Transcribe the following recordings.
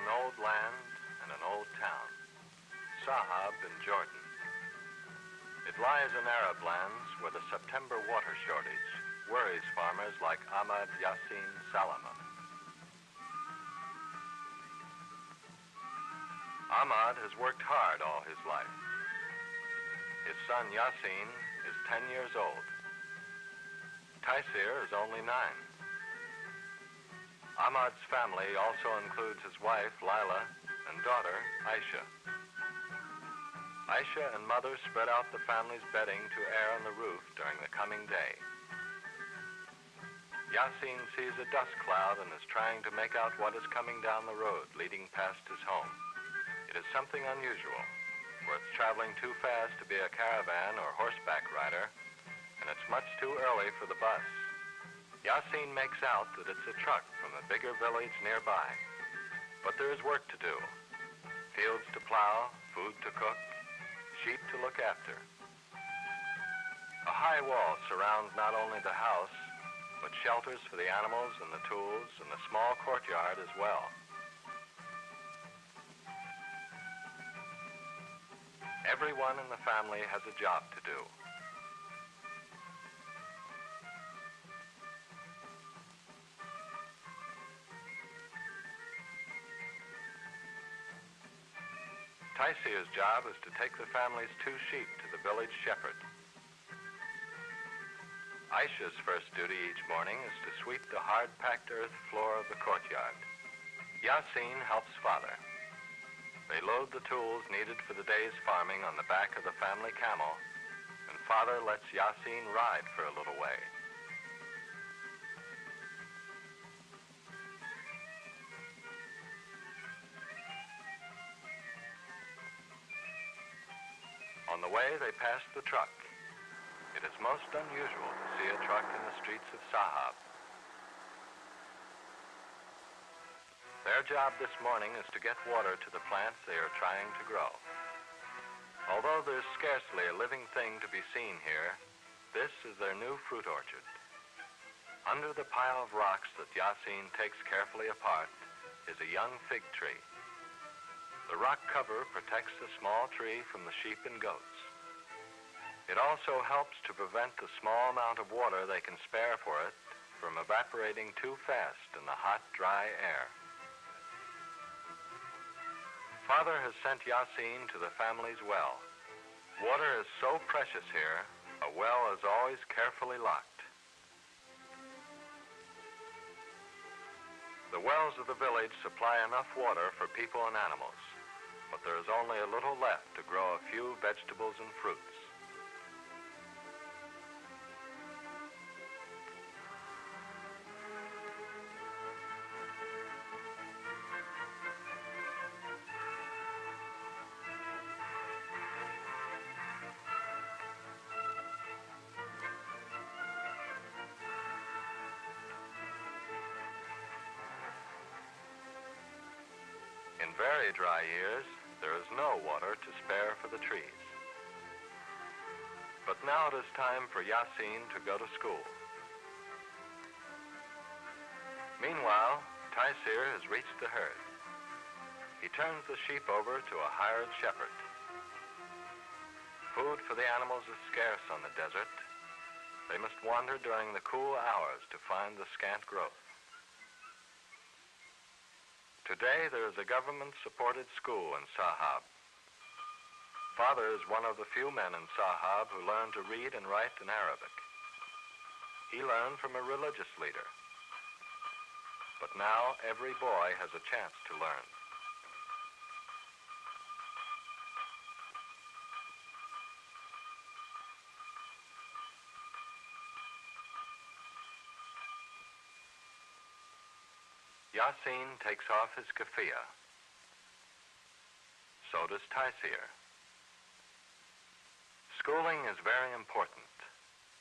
an old land and an old town, Sahab in Jordan. It lies in Arab lands where the September water shortage worries farmers like Ahmad Yassin Salama. Ahmad has worked hard all his life. His son Yassin is 10 years old. Taisir is only 9. Ahmad's family also includes his wife, Lila, and daughter, Aisha. Aisha and mother spread out the family's bedding to air on the roof during the coming day. Yassin sees a dust cloud and is trying to make out what is coming down the road leading past his home. It is something unusual, for it's traveling too fast to be a caravan or horseback rider, and it's much too early for the bus. Yassin makes out that it's a truck from a bigger village nearby. But there is work to do. Fields to plow, food to cook, sheep to look after. A high wall surrounds not only the house, but shelters for the animals and the tools and a small courtyard as well. Everyone in the family has a job to do. Taisir's job is to take the family's 2 sheep to the village shepherd. Aisha's first duty each morning is to sweep the hard-packed earth floor of the courtyard. Yassin helps father. They load the tools needed for the day's farming on the back of the family camel, and father lets Yassin ride for a little way. On the way, they pass the truck. It is most unusual to see a truck in the streets of Sahab. Their job this morning is to get water to the plants they are trying to grow. Although there's scarcely a living thing to be seen here, this is their new fruit orchard. Under the pile of rocks that Yassin takes carefully apart is a young fig tree. The rock cover protects the small tree from the sheep and goats. It also helps to prevent the small amount of water they can spare for it from evaporating too fast in the hot, dry air. Father has sent Yassin to the family's well. Water is so precious here, a well is always carefully locked. The wells of the village supply enough water for people and animals, but there is only a little left to grow a few vegetables and fruits. In very dry years, there is no water to spare for the trees. But now it is time for Yassin to go to school. Meanwhile, Taisir has reached the herd. He turns the sheep over to a hired shepherd. Food for the animals is scarce on the desert. They must wander during the cool hours to find the scant growth. Today, there is a government-supported school in Sahab. Father is one of the few men in Sahab who learned to read and write in Arabic. He learned from a religious leader. But now, every boy has a chance to learn. Yassin takes off his keffiyeh. So does Taisir. Schooling is very important.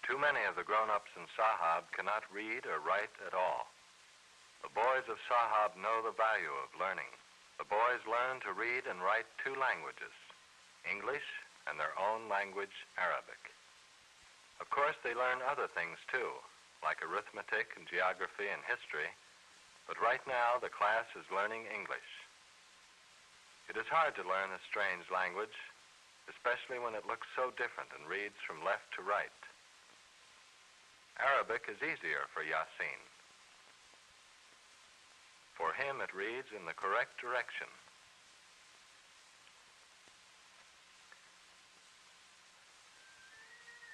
Too many of the grown-ups in Sahab cannot read or write at all. The boys of Sahab know the value of learning. The boys learn to read and write 2 languages, English and their own language, Arabic. Of course, they learn other things too, like arithmetic and geography and history, but right now the class is learning English. It is hard to learn a strange language, especially when it looks so different and reads from left to right. Arabic is easier for Yasin. For him, it reads in the correct direction.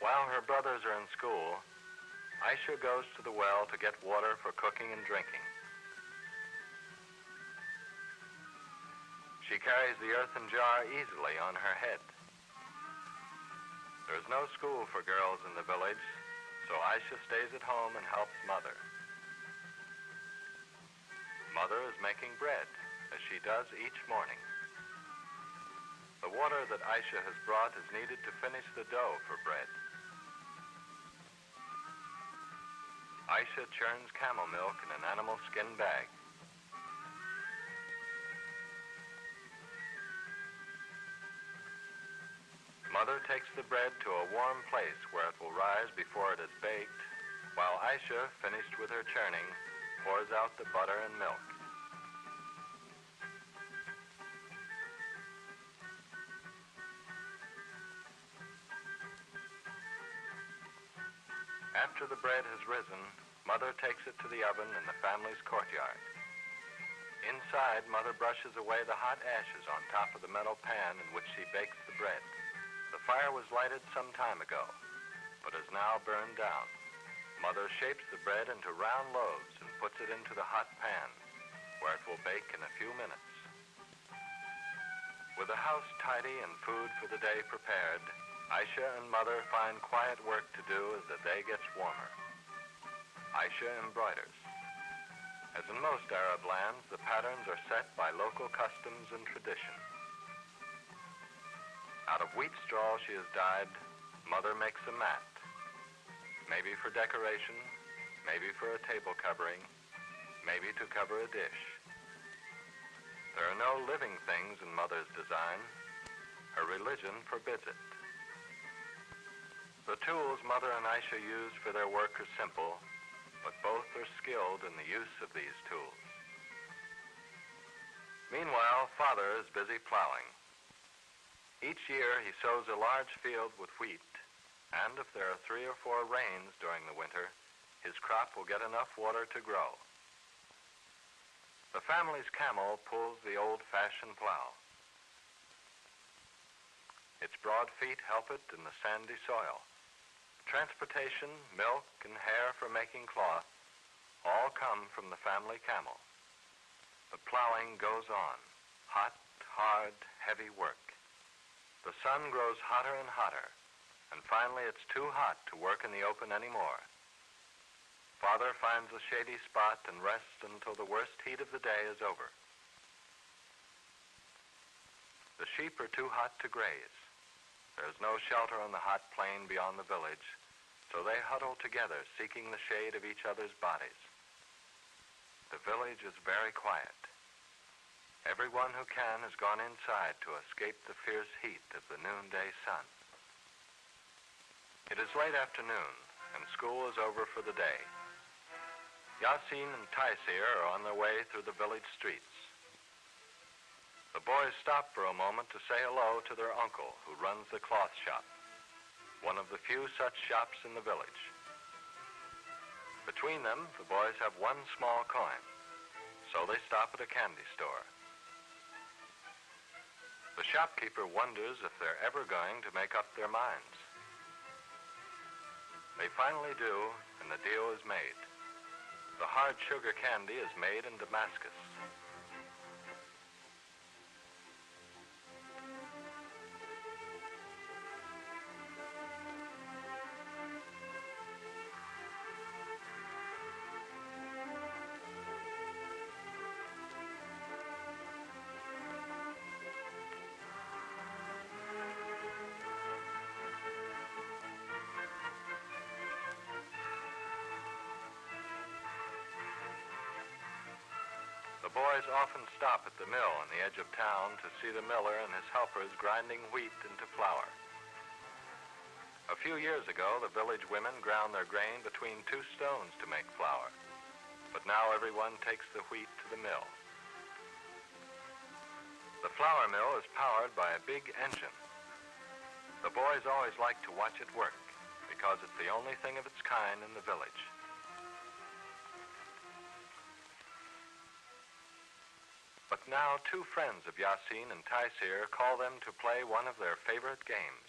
While her brothers are in school, Aisha goes to the well to get water for cooking and drinking. She carries the earthen jar easily on her head. There is no school for girls in the village, so Aisha stays at home and helps Mother. Mother is making bread, as she does each morning. The water that Aisha has brought is needed to finish the dough for bread. Aisha churns camel milk in an animal skin bag. Mother takes the bread to a warm place where it will rise before it is baked, while Aisha, finished with her churning, pours out the butter and milk. After the bread has risen, Mother takes it to the oven in the family's courtyard. Inside, Mother brushes away the hot ashes on top of the metal pan in which she bakes the bread. The fire was lighted some time ago, but is now burned down. Mother shapes the bread into round loaves and puts it into the hot pan, where it will bake in a few minutes. With the house tidy and food for the day prepared, Aisha and Mother find quiet work to do as the day gets warmer. Aisha embroiders. As in most Arab lands, the patterns are set by local customs and tradition. Out of wheat straw she has dyed, Mother makes a mat. Maybe for decoration, maybe for a table covering, maybe to cover a dish. There are no living things in Mother's design. Her religion forbids it. The tools Mother and Aisha use for their work are simple, but both are skilled in the use of these tools. Meanwhile, Father is busy plowing. Each year he sows a large field with wheat, and if there are 3 or 4 rains during the winter, his crop will get enough water to grow. The family's camel pulls the old-fashioned plow. Its broad feet help it in the sandy soil. Transportation, milk, and hair for making cloth all come from the family camel. The plowing goes on. Hot, hard, heavy work. The sun grows hotter and hotter, and finally it's too hot to work in the open anymore. Father finds a shady spot and rests until the worst heat of the day is over. The sheep are too hot to graze. There is no shelter on the hot plain beyond the village, so they huddle together, seeking the shade of each other's bodies. The village is very quiet. Everyone who can has gone inside to escape the fierce heat of the noonday sun. It is late afternoon, and school is over for the day. Yasin and Taisir are on their way through the village streets. The boys stop for a moment to say hello to their uncle, who runs the cloth shop, one of the few such shops in the village. Between them, the boys have 1 small coin, so they stop at a candy store. The shopkeeper wonders if they're ever going to make up their minds. They finally do, and the deal is made. The hard sugar candy is made in Damascus. The boys often stop at the mill on the edge of town to see the miller and his helpers grinding wheat into flour. A few years ago, the village women ground their grain between 2 stones to make flour, but now everyone takes the wheat to the mill. The flour mill is powered by a big engine. The boys always like to watch it work because it's the only thing of its kind in the village. But now two friends of Yasin and Taisir call them to play one of their favorite games.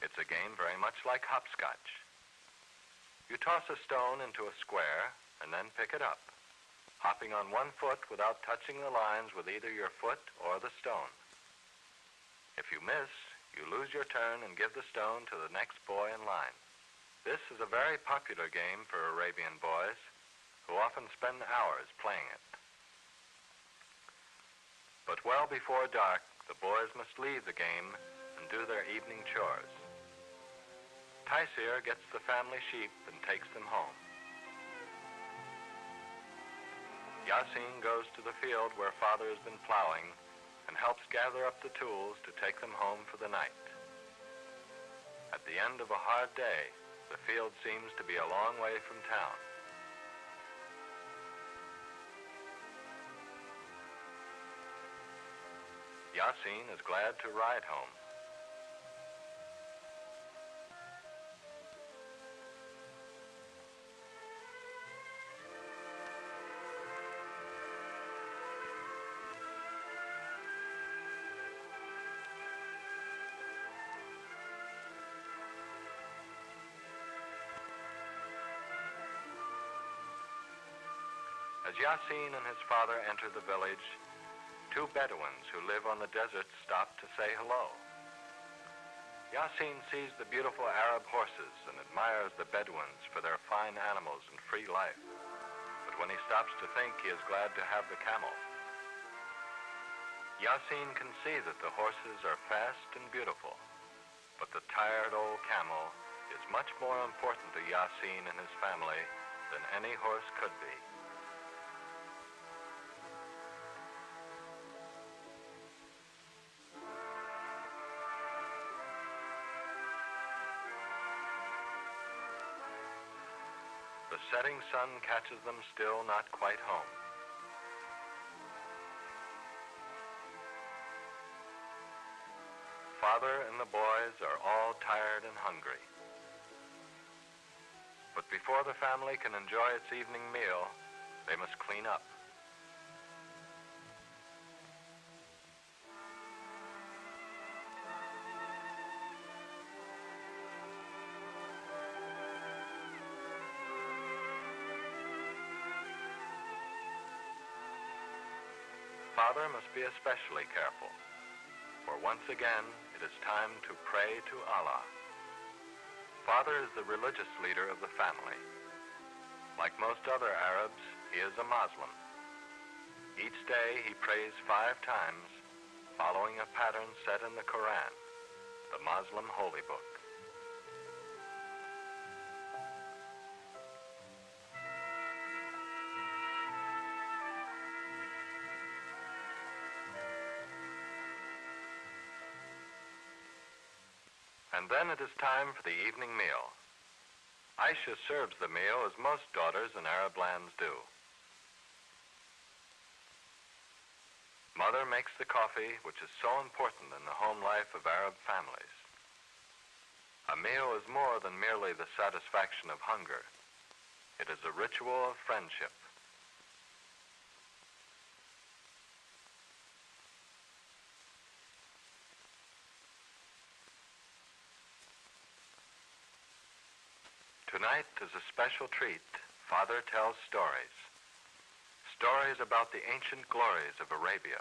It's a game very much like hopscotch. You toss a stone into a square and then pick it up, hopping on one foot without touching the lines with either your foot or the stone. If you miss, you lose your turn and give the stone to the next boy in line. This is a very popular game for Arabian boys, who often spend hours playing it. But well before dark, the boys must leave the game and do their evening chores. Taisir gets the family sheep and takes them home. Yasin goes to the field where father has been plowing and helps gather up the tools to take them home for the night. At the end of a hard day, the field seems to be a long way from town. Yasin is glad to ride home. As Yasin and his father enter the village, two Bedouins who live on the desert stop to say hello. Yasin sees the beautiful Arab horses and admires the Bedouins for their fine animals and free life. But when he stops to think, he is glad to have the camel. Yasin can see that the horses are fast and beautiful, but the tired old camel is much more important to Yasin and his family than any horse could be. The setting sun catches them still not quite home. Father and the boys are all tired and hungry. But before the family can enjoy its evening meal, they must clean up. Father must be especially careful, for once again it is time to pray to Allah. Father is the religious leader of the family. Like most other Arabs, he is a Muslim. Each day he prays 5 times, following a pattern set in the Quran, the Muslim holy book. And then it is time for the evening meal. Aisha serves the meal as most daughters in Arab lands do. Mother makes the coffee, which is so important in the home life of Arab families. A meal is more than merely the satisfaction of hunger. It is a ritual of friendship. Tonight is a special treat. Father tells stories. Stories about the ancient glories of Arabia.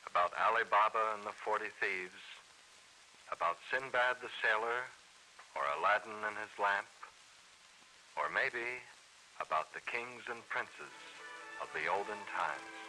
About Ali Baba and the 40 Thieves. About Sinbad the Sailor, or Aladdin and his lamp. Or maybe about the kings and princes of the olden times.